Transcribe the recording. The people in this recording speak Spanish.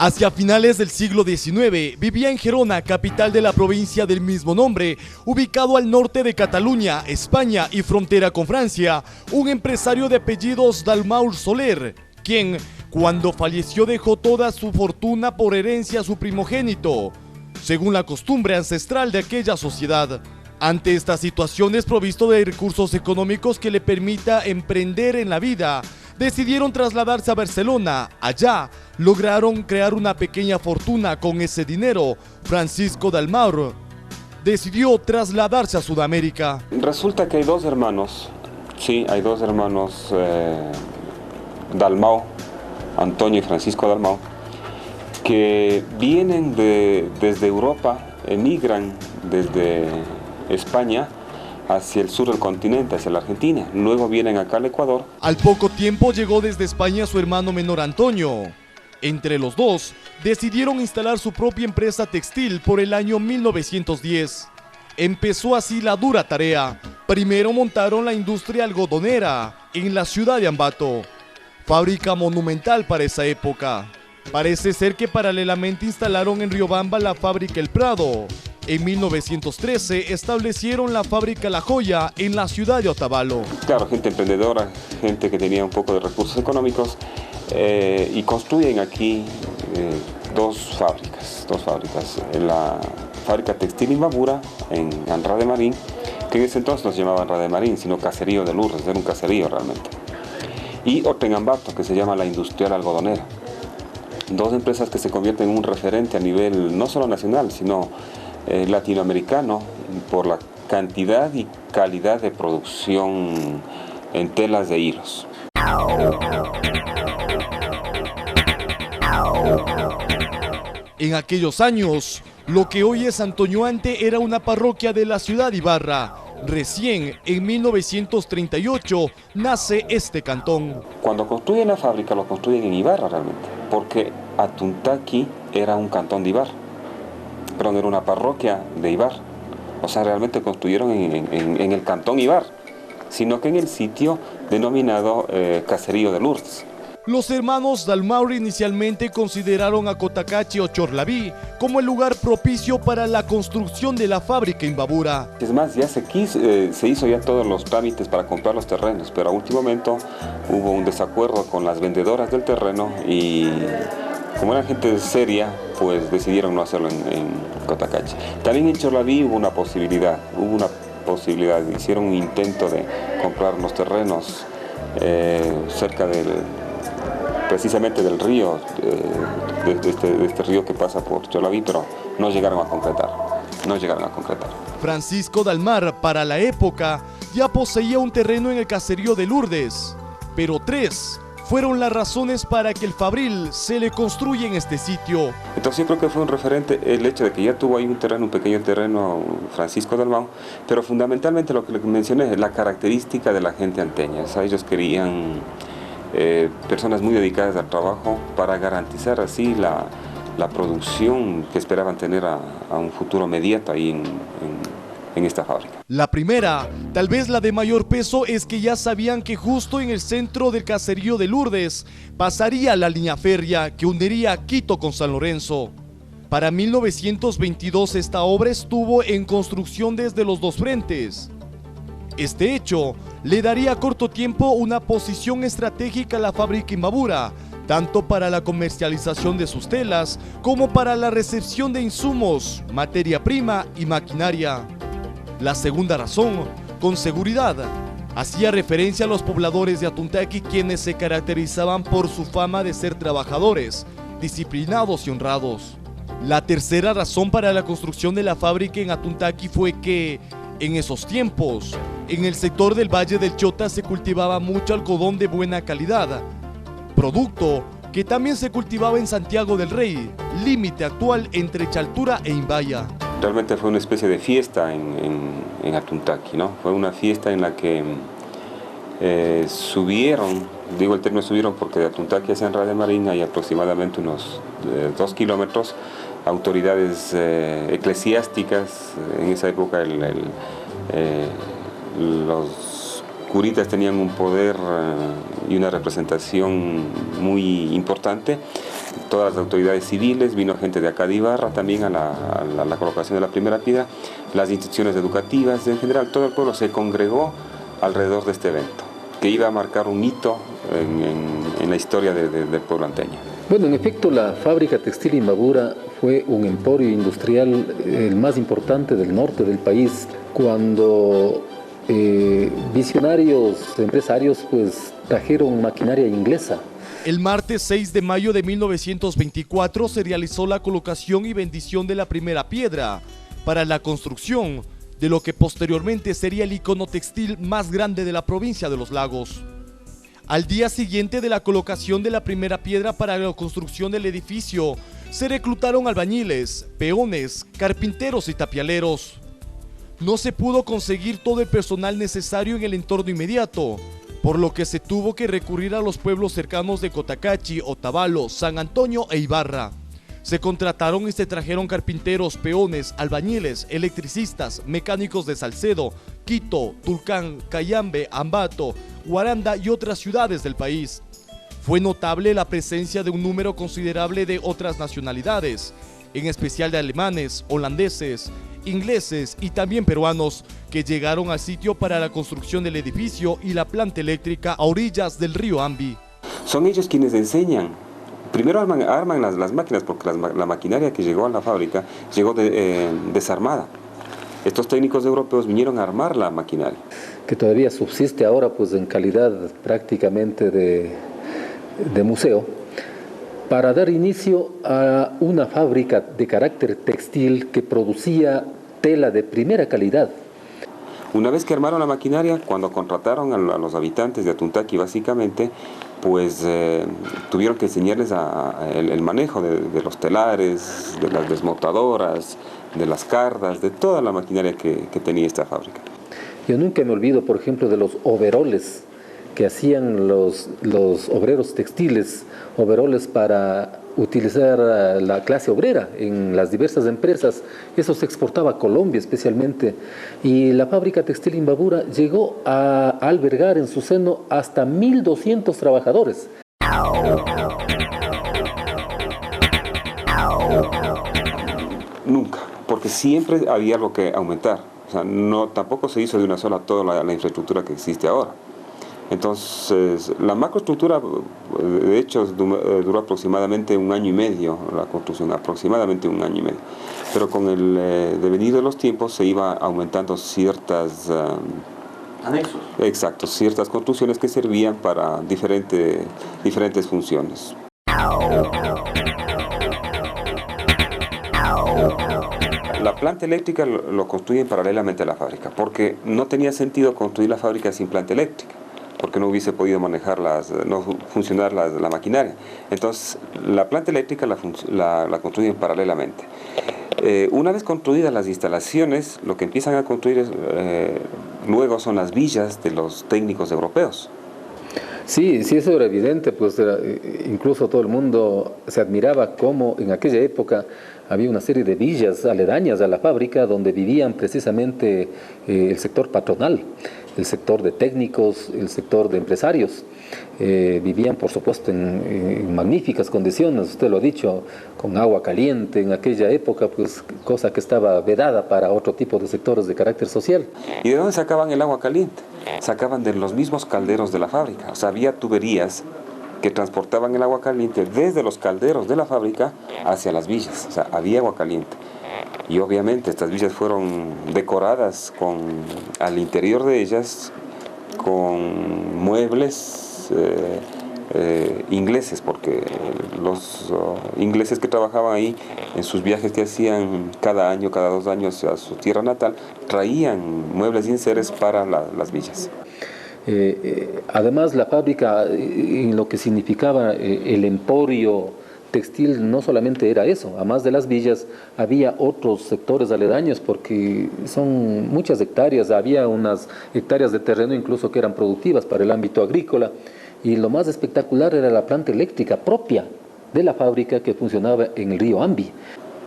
Hacia finales del siglo XIX, vivía en Gerona, capital de la provincia del mismo nombre, ubicado al norte de Cataluña, España y frontera con Francia, un empresario de apellidos Dalmau Soler, quien, cuando falleció, dejó toda su fortuna por herencia a su primogénito, según la costumbre ancestral de aquella sociedad. Ante esta situación, desprovisto de recursos económicos que le permita emprender en la vida, decidieron trasladarse a Barcelona. Allá lograron crear una pequeña fortuna con ese dinero. Francisco Dalmau decidió trasladarse a Sudamérica. Resulta que hay dos hermanos, Dalmau, Antonio y Francisco Dalmau, que vienen desde Europa, emigran desde España hacia el sur del continente, hacia la Argentina. Luego vienen acá al Ecuador. Al poco tiempo llegó desde España su hermano menor Antonio. Entre los dos decidieron instalar su propia empresa textil por el año 1910. Empezó así la dura tarea. Primero montaron la industria algodonera en la ciudad de Ambato, fábrica monumental para esa época. Parece ser que paralelamente instalaron en Riobamba la fábrica El Prado. En 1913 establecieron la fábrica La Joya en la ciudad de Otavalo. Claro, gente emprendedora, gente que tenía un poco de recursos económicos, y construyen aquí dos fábricas. La fábrica textil Imbabura en Anra de Marín, que en ese entonces no se llamaba Anra de Marín, sino Caserío de Lourdes, era un caserío realmente. Y otra en Ambato, que se llama la Industrial Algodonera. Dos empresas que se convierten en un referente a nivel no solo nacional, sino latinoamericano, por la cantidad y calidad de producción en telas de hilos. En aquellos años, lo que hoy es Antoñuante era una parroquia de la ciudad de Ibarra. Recién, en 1938, nace este cantón. Cuando construyen la fábrica, lo construyen en Ibarra realmente, porque Atuntaqui era un cantón de Ibarra. Pero era una parroquia de Ibar. O sea, realmente construyeron en el cantón Ibar, sino que en el sitio denominado Caserío de Lourdes. Los hermanos Dalmau inicialmente consideraron a Cotacachi o Chorlaví como el lugar propicio para la construcción de la fábrica Imbabura. Es más, ya se hizo ya todos los trámites para comprar los terrenos, pero a último momento hubo un desacuerdo con las vendedoras del terreno y como era gente seria, pues decidieron no hacerlo en Cotacachi. También en Chorlaví hubo una posibilidad, hicieron un intento de comprar los terrenos cerca precisamente del río, de este río que pasa por Chorlaví, pero no llegaron a concretar. Francisco Dalmau, para la época, ya poseía un terreno en el caserío de Lourdes, pero tres fueron las razones para que el Fabril se le construya en este sitio. Entonces yo creo que fue un referente el hecho de que ya tuvo ahí un pequeño terreno, Francisco Dalmau, pero fundamentalmente lo que mencioné es la característica de la gente anteña. O sea, ellos querían personas muy dedicadas al trabajo para garantizar así la producción que esperaban tener a un futuro inmediato ahí en esta fábrica. La primera, tal vez la de mayor peso, es que ya sabían que justo en el centro del caserío de Lourdes pasaría la línea férrea que uniría Quito con San Lorenzo. Para 1922 esta obra estuvo en construcción desde los dos frentes. Este hecho le daría a corto tiempo una posición estratégica a la fábrica Imbabura, tanto para la comercialización de sus telas como para la recepción de insumos, materia prima y maquinaria. La segunda razón, con seguridad, hacía referencia a los pobladores de Atuntaqui, quienes se caracterizaban por su fama de ser trabajadores, disciplinados y honrados. La tercera razón para la construcción de la fábrica en Atuntaqui fue que, en esos tiempos, en el sector del Valle del Chota se cultivaba mucho algodón de buena calidad, producto que también se cultivaba en Santiago del Rey, límite actual entre Chaltura e Imbaya. Realmente fue una especie de fiesta en Atuntaqui, ¿no? Fue una fiesta en la que subieron, digo el término subieron porque de Atuntaqui hacia Anra de Marín hay aproximadamente unos 2 kilómetros, autoridades eclesiásticas. En esa época los curitas tenían un poder y una representación muy importante, todas las autoridades civiles, vino gente de acá de Ibarra también a la colocación de la primera piedra, las instituciones educativas, en general todo el pueblo se congregó alrededor de este evento, que iba a marcar un hito en la historia del pueblo anteño. Bueno, en efecto, la fábrica textil Imbabura fue un emporio industrial el más importante del norte del país, cuando visionarios empresarios pues trajeron maquinaria inglesa. El martes 6 de mayo de 1924 se realizó la colocación y bendición de la primera piedra para la construcción de lo que posteriormente sería el icono textil más grande de la provincia de Los Lagos. Al día siguiente de la colocación de la primera piedra para la construcción del edificio, se reclutaron albañiles, peones, carpinteros y tapialeros. No se pudo conseguir todo el personal necesario en el entorno inmediato, por lo que se tuvo que recurrir a los pueblos cercanos de Cotacachi, Otavalo, San Antonio e Ibarra. Se contrataron y se trajeron carpinteros, peones, albañiles, electricistas, mecánicos de Salcedo, Quito, Tulcán, Cayambe, Ambato, Guaranda y otras ciudades del país. Fue notable la presencia de un número considerable de otras nacionalidades, en especial de alemanes, holandeses, ingleses y también peruanos, que llegaron al sitio para la construcción del edificio y la planta eléctrica a orillas del río Ambi. Son ellos quienes enseñan. Primero arman las máquinas, porque la maquinaria que llegó a la fábrica llegó desarmada. Estos técnicos europeos vinieron a armar la maquinaria. Que todavía subsiste ahora pues en calidad prácticamente de museo, para dar inicio a una fábrica de carácter textil que producía tela de primera calidad. Una vez que armaron la maquinaria, cuando contrataron a los habitantes de Atuntaqui básicamente, pues tuvieron que enseñarles el manejo de los telares, de las desmontadoras, de las cardas, de toda la maquinaria que tenía esta fábrica. Yo nunca me olvido, por ejemplo, de los overoles que hacían los obreros textiles, overoles para utilizar la clase obrera en las diversas empresas. Eso se exportaba a Colombia especialmente, y la fábrica textil Imbabura llegó a albergar en su seno hasta 1.200 trabajadores. Nunca, porque siempre había algo que aumentar. O sea, tampoco se hizo de una sola toda la infraestructura que existe ahora. Entonces, la macroestructura, de hecho, duró aproximadamente 1 año y medio, la construcción, aproximadamente 1 año y medio. Pero con el devenir de los tiempos se iba aumentando ciertas... anexos. Exacto, ciertas construcciones que servían para diferentes funciones. La planta eléctrica lo construyen paralelamente a la fábrica, porque no tenía sentido construir la fábrica sin planta eléctrica, porque no hubiese podido no funcionar la maquinaria. Entonces, la planta eléctrica la construyen paralelamente. Una vez construidas las instalaciones, lo que empiezan a construir luego son las villas de los técnicos europeos. Sí, eso era evidente, pues incluso todo el mundo se admiraba cómo en aquella época había una serie de villas aledañas a la fábrica donde vivían precisamente el sector patronal, el sector de técnicos, el sector de empresarios. Vivían, por supuesto, en magníficas condiciones, usted lo ha dicho, con agua caliente en aquella época, pues cosa que estaba vedada para otro tipo de sectores de carácter social. ¿Y de dónde sacaban el agua caliente? Sacaban de los mismos calderos de la fábrica. O sea, había tuberías que transportaban el agua caliente desde los calderos de la fábrica hacia las villas. O sea, había agua caliente. Y obviamente estas villas fueron decoradas al interior de ellas con muebles ingleses, porque los ingleses que trabajaban ahí en sus viajes que hacían cada año, cada 2 años a su tierra natal, traían muebles y enseres para las villas. Además, la fábrica, en lo que significaba el emporio textil, no solamente era eso, además de las villas había otros sectores aledaños, porque son muchas hectáreas, había unas hectáreas de terreno incluso que eran productivas para el ámbito agrícola, y lo más espectacular era la planta eléctrica propia de la fábrica que funcionaba en el río Ambi.